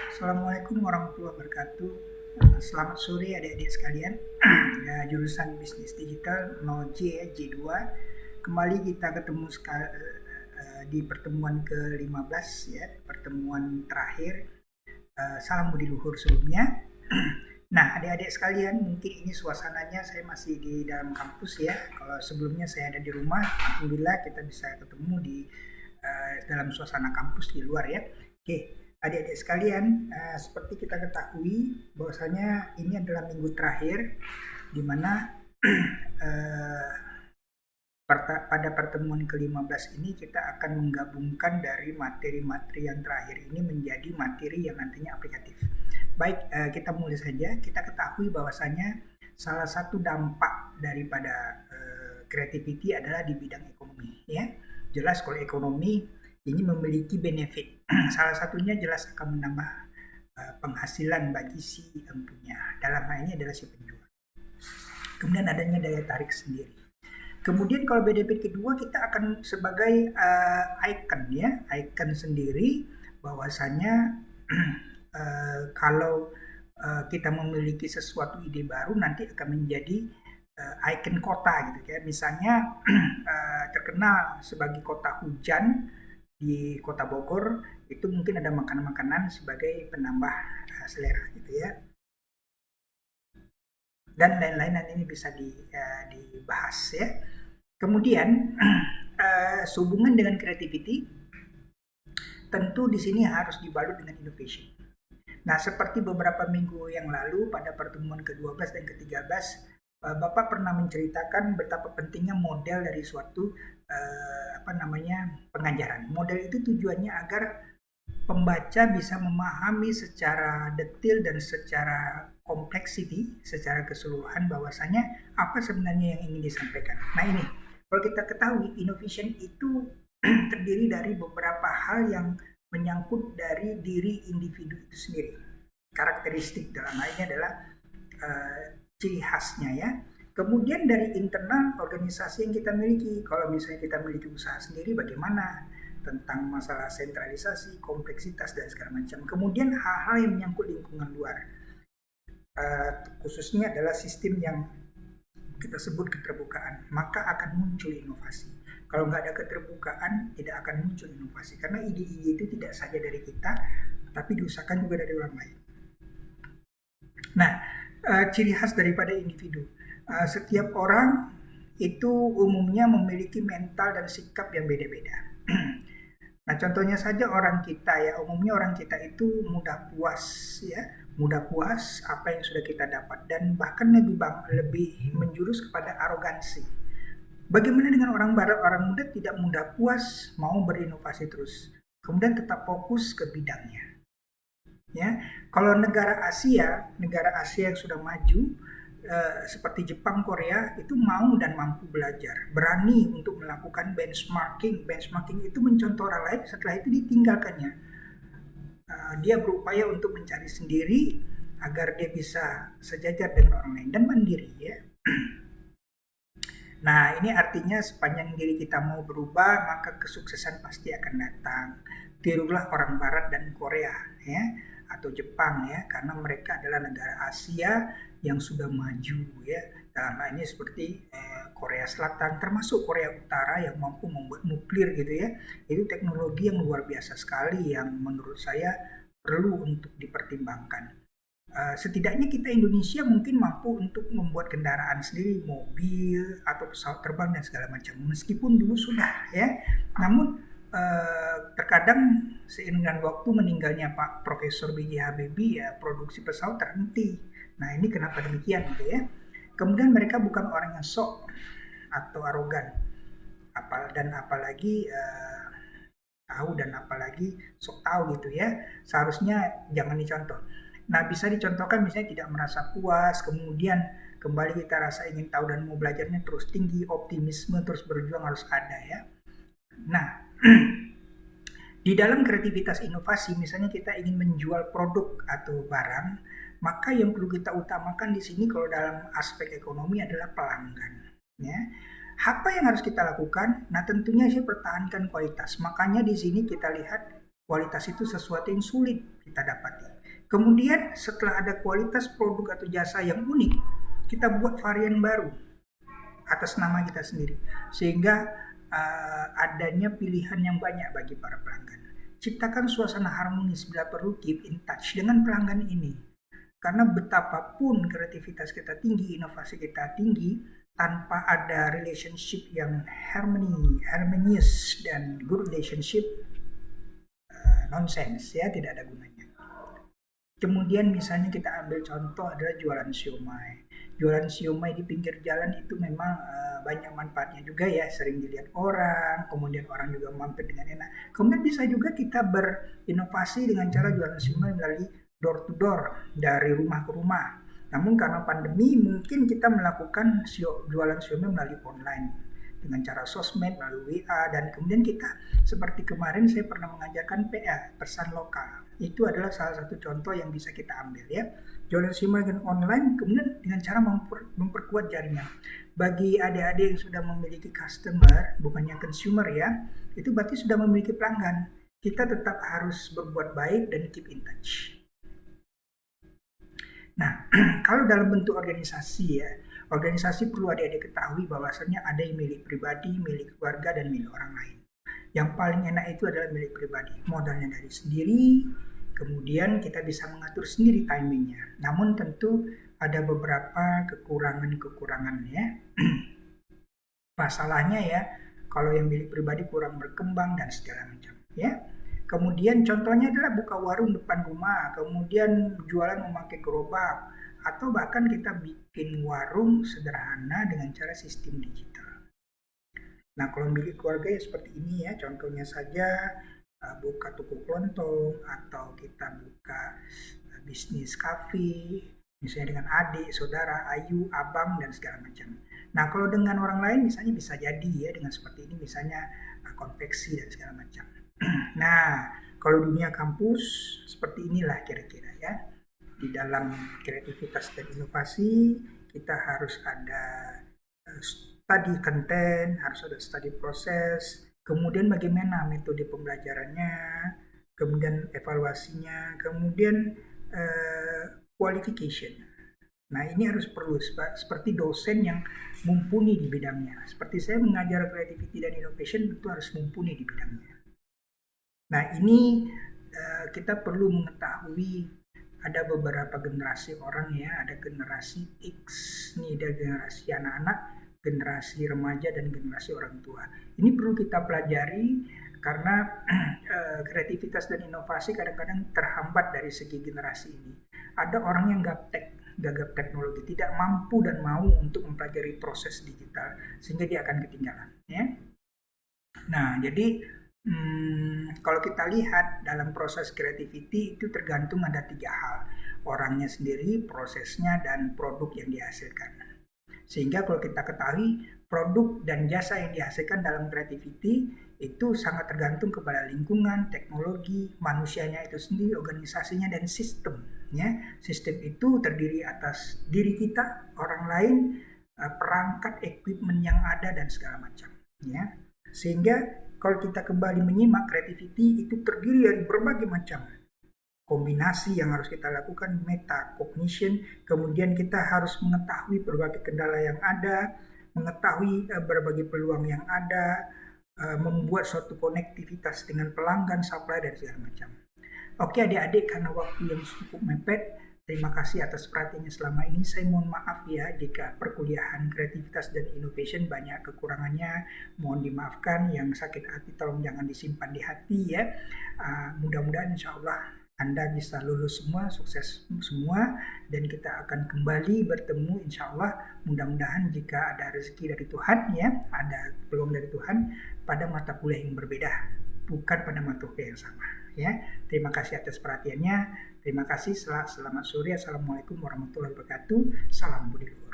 Assalamualaikum warahmatullahi wabarakatuh. Selamat sore adik-adik sekalian. Ya, jurusan bisnis digital 0J ya, J2. Kembali kita ketemu di pertemuan ke-15 ya, pertemuan terakhir. Salam budi luhur sebelumnya. Nah, adik-adik sekalian, mungkin ini suasananya saya masih di dalam kampus ya. Kalau sebelumnya saya ada di rumah, alhamdulillah kita bisa ketemu di dalam suasana kampus di luar ya. Oke, adik-adik sekalian, seperti kita ketahui bahwasanya ini adalah minggu terakhir di mana pada pertemuan ke-15 ini kita akan menggabungkan dari materi-materi yang terakhir ini menjadi materi yang nantinya aplikatif. Baik, kita mulai saja. Kita ketahui bahwasanya salah satu dampak daripada creativity adalah di bidang ekonomi ya. Jelas kalau ekonomi ini memiliki benefit. Salah satunya jelas akan menambah penghasilan bagi si empunya. Dalam hal ini adalah si penjual. Kemudian adanya daya tarik sendiri. Kemudian kalau benefit kedua kita akan sebagai icon ya, icon sendiri bahwasanya kalau kita memiliki sesuatu ide baru nanti akan menjadi icon kota gitu ya. Misalnya terkenal sebagai kota hujan di Kota Bogor, itu mungkin ada makanan-makanan sebagai penambah selera gitu ya. Dan lain-lain nanti ini bisa dibahas ya. Kemudian sehubungan dengan creativity, tentu di sini harus dibalut dengan innovation. Nah, seperti beberapa minggu yang lalu pada pertemuan ke-12 dan ke-13, Bapak pernah menceritakan betapa pentingnya model dari suatu pengajaran. Model itu tujuannya agar pembaca bisa memahami secara detail dan secara complexity, secara keseluruhan bahwasanya apa sebenarnya yang ingin disampaikan. Nah ini, kalau kita ketahui innovation itu terdiri dari beberapa hal yang menyangkut dari diri individu itu sendiri. Karakteristik dalam hal ini adalah ciri khasnya ya. Kemudian dari internal organisasi yang kita miliki, kalau misalnya kita miliki usaha sendiri bagaimana, tentang masalah sentralisasi, kompleksitas dan segala macam. Kemudian hal-hal yang menyangkut lingkungan luar, khususnya adalah sistem yang kita sebut keterbukaan, maka akan muncul inovasi. Kalau nggak ada keterbukaan, tidak akan muncul inovasi. Karena ide-ide itu tidak saja dari kita, tapi diusahakan juga dari orang lain. Nah, ciri khas daripada individu. Setiap orang itu umumnya memiliki mental dan sikap yang beda-beda. Nah, contohnya saja orang kita ya, umumnya orang kita itu mudah puas ya, mudah puas apa yang sudah kita dapat dan bahkan lebih menjurus kepada arogansi. Bagaimana dengan orang barat, orang muda tidak mudah puas, mau berinovasi terus, kemudian tetap fokus ke bidangnya. Ya, kalau negara Asia yang sudah maju seperti Jepang, Korea itu mau dan mampu belajar, berani untuk melakukan benchmarking. Benchmarking itu mencontoh orang lain, setelah itu ditinggalkannya. Dia berupaya untuk mencari sendiri agar dia bisa sejajar dengan orang lain dan mandiri ya. Nah, ini artinya sepanjang diri kita mau berubah, maka kesuksesan pasti akan datang. Tirulah orang Barat dan Korea ya, atau Jepang ya, karena mereka adalah negara Asia yang sudah maju ya. Dalam hal ini seperti Korea Selatan, termasuk Korea Utara yang mampu membuat nuklir gitu ya. Itu teknologi yang luar biasa sekali yang menurut saya perlu untuk dipertimbangkan. Setidaknya kita Indonesia mungkin mampu untuk membuat kendaraan sendiri, mobil atau pesawat terbang dan segala macam. Meskipun dulu sudah ya, namun terkadang seiring dengan waktu meninggalnya Pak Profesor B.J. Habibie ya produksi pesawat terhenti. Nah ini kenapa demikian gitu ya. Kemudian mereka bukan orang yang sok atau arogan, dan apalagi tahu dan apalagi sok tahu gitu ya. Seharusnya jangan dicontoh. Nah, bisa dicontohkan misalnya tidak merasa puas, kemudian kembali kita rasa ingin tahu dan mau belajarnya terus tinggi, optimisme terus berjuang harus ada ya. Nah, di dalam kreativitas inovasi, misalnya kita ingin menjual produk atau barang, maka yang perlu kita utamakan di sini kalau dalam aspek ekonomi adalah pelanggan. Ya. Apa yang harus kita lakukan? Nah, tentunya sih pertahankan kualitas. Makanya di sini kita lihat kualitas itu sesuatu yang sulit kita dapati. Kemudian setelah ada kualitas produk atau jasa yang unik, kita buat varian baru atas nama kita sendiri, sehingga adanya pilihan yang banyak bagi para pelanggan. Ciptakan suasana harmonis, bila perlu keep in touch dengan pelanggan ini. Karena betapapun kreativitas kita tinggi, inovasi kita tinggi, tanpa ada relationship yang harmonious dan good relationship, nonsense ya, tidak ada gunanya. Kemudian misalnya kita ambil contoh adalah jualan siomay. Jualan siomay di pinggir jalan itu memang banyak manfaatnya juga ya, sering dilihat orang, kemudian orang juga mampir dengan enak. Kemudian bisa juga kita berinovasi dengan cara jualan siomay melalui door to door, dari rumah ke rumah. Namun karena pandemi mungkin kita melakukan jualan siomay melalui online dengan cara sosmed, melalui WA, dan kemudian kita seperti kemarin saya pernah mengajarkan PA, pesan lokal. Itu adalah salah satu contoh yang bisa kita ambil ya. Jualan siomay dengan online, kemudian dengan cara memperkuat jaringan. Bagi adik-adik yang sudah memiliki customer, bukannya consumer ya, itu berarti sudah memiliki pelanggan. Kita tetap harus berbuat baik dan keep in touch. Nah, kalau dalam bentuk organisasi ya, organisasi perlu adik-adik ketahui bahwasannya ada yang milik pribadi, milik keluarga, dan milik orang lain. Yang paling enak itu adalah milik pribadi. Modalnya dari sendiri, kemudian kita bisa mengatur sendiri timingnya. Namun tentu ada beberapa kekurangan ya. Masalahnya ya, kalau yang milik pribadi kurang berkembang dan segala macam ya. Kemudian contohnya adalah buka warung depan rumah, kemudian jualan memakai gerobak, atau bahkan kita bikin warung sederhana dengan cara sistem digital. Nah, kalau milik keluarga ya seperti ini ya, contohnya saja buka toko kelontong, atau kita buka bisnis kafe, misalnya dengan adik, saudara, ayu, abang, dan segala macam. Nah, kalau dengan orang lain misalnya bisa jadi ya dengan seperti ini, misalnya konveksi dan segala macam. Nah, kalau dunia kampus seperti inilah kira-kira ya. Di dalam kreativitas dan inovasi, kita harus ada study content, harus ada study proses, kemudian bagaimana metode pembelajarannya, kemudian evaluasinya, kemudian qualification. Nah, ini harus perlu seperti dosen yang mumpuni di bidangnya. Seperti saya mengajar creativity dan innovation, tentu harus mumpuni di bidangnya. Nah, ini kita perlu mengetahui ada beberapa generasi orang ya, ada generasi X, nih ada generasi anak-anak, generasi remaja, dan generasi orang tua. Ini perlu kita pelajari karena kreativitas dan inovasi kadang-kadang terhambat dari segi generasi ini. Ada orang yang gagap teknologi, tidak mampu dan mau untuk mempelajari proses digital, sehingga dia akan ketinggalan ya. Nah, jadi kalau kita lihat dalam proses creativity itu tergantung ada 3 hal. Orangnya sendiri, prosesnya, dan produk yang dihasilkan. Sehingga kalau kita ketahui produk dan jasa yang dihasilkan dalam creativity itu sangat tergantung kepada lingkungan, teknologi, manusianya itu sendiri, organisasinya, dan sistem. Ya. Sistem itu terdiri atas diri kita, orang lain, perangkat, equipment yang ada, dan segala macam. Ya. Sehingga kalau kita kembali menyimak creativity itu terdiri dari berbagai macam kombinasi yang harus kita lakukan, metacognition, kemudian kita harus mengetahui berbagai kendala yang ada, mengetahui berbagai peluang yang ada, membuat suatu konektivitas dengan pelanggan, supply, dan segala macam. Oke adik-adik, karena waktu yang cukup mepet, terima kasih atas perhatiannya selama ini. Saya mohon maaf ya jika perkuliahan kreativitas dan innovation banyak kekurangannya. Mohon dimaafkan, yang sakit hati tolong jangan disimpan di hati ya. Mudah-mudahan insya Allah Anda bisa lulus semua, sukses semua, dan kita akan kembali bertemu insya Allah. Mudah-mudahan jika ada rezeki dari Tuhan ya, ada peluang dari Tuhan pada mata kuliah yang berbeda, bukan pada mata kuliah yang sama. Ya, terima kasih atas perhatiannya. Terima kasih. Selamat sore. Assalamualaikum warahmatullahi wabarakatuh. Salam budi luhur.